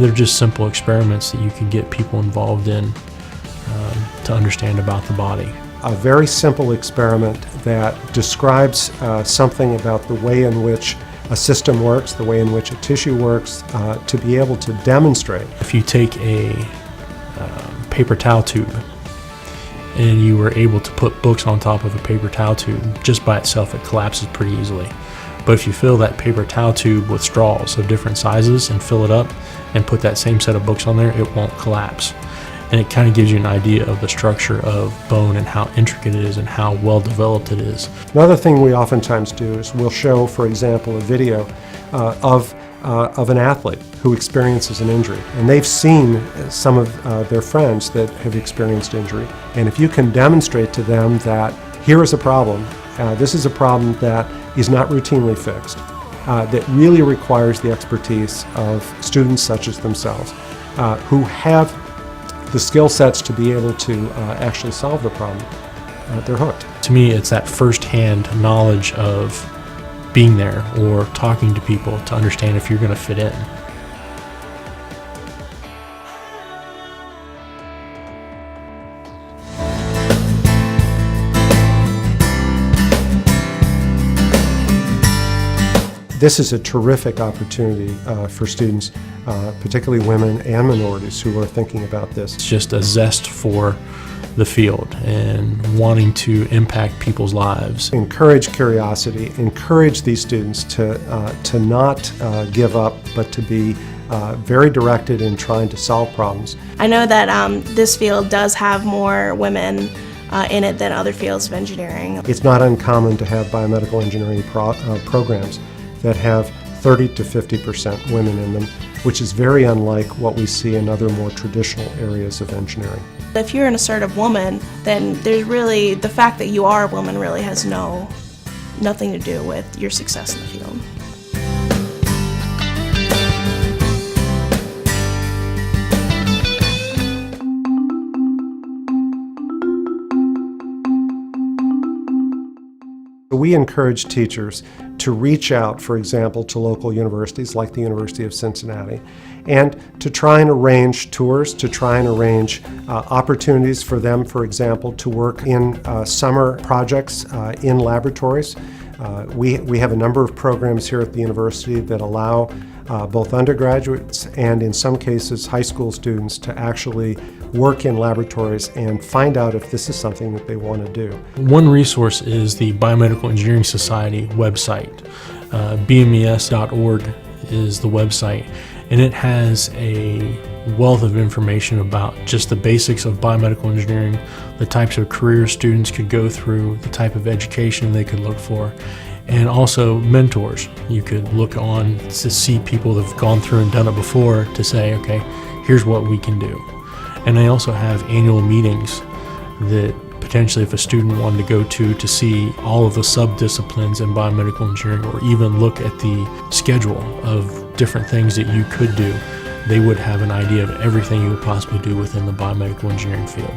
they're just simple experiments that you can get people involved in to understand about the body. A very simple experiment that describes something about the way in which a system works, the way in which a tissue works, to be able to demonstrate. If you take a paper towel tube and you were able to put books on top of a paper towel tube, just by itself it collapses pretty easily. But if you fill that paper towel tube with straws of different sizes and fill it up and put that same set of books on there, it won't collapse. And it kind of gives you an idea of the structure of bone and how intricate it is and how well developed it is. Another thing we oftentimes do is we'll show, for example, a video of an athlete who experiences an injury. And they've seen some of their friends that have experienced injury. And if you can demonstrate to them that here is a problem, this is a problem that is not routinely fixed, that really requires the expertise of students such as themselves, who have the skill sets to be able to actually solve the problem, they're hooked. To me, it's that first-hand knowledge of being there or talking to people to understand if you're going to fit in. This is a terrific opportunity for students, particularly women and minorities who are thinking about this. It's just a zest for the field and wanting to impact people's lives. Encourage curiosity, encourage these students to not give up, but to be very directed in trying to solve problems. I know that this field does have more women in it than other fields of engineering. It's not uncommon to have biomedical engineering programs that have 30 to 50% women in them, which is very unlike what we see in other more traditional areas of engineering. If you're an assertive woman, then there's really, the fact that you are a woman really has nothing to do with your success in the field. We encourage teachers to reach out, for example, to local universities like the University of Cincinnati, and to try and arrange tours, to try and arrange opportunities for them, for example, to work in summer projects in laboratories. We have a number of programs here at the university that allow both undergraduates and, in some cases, high school students to actually work in laboratories and find out if this is something that they want to do. One resource is the Biomedical Engineering Society website. BMES.org is the website, and it has a wealth of information about just the basics of biomedical engineering, the types of careers students could go through, the type of education they could look for, and also mentors. You could look on to see people that have gone through and done it before to say, okay, here's what we can do. And they also have annual meetings that potentially if a student wanted to go to see all of the sub-disciplines in biomedical engineering, or even look at the schedule of different things that you could do, they would have an idea of everything you would possibly do within the biomedical engineering field.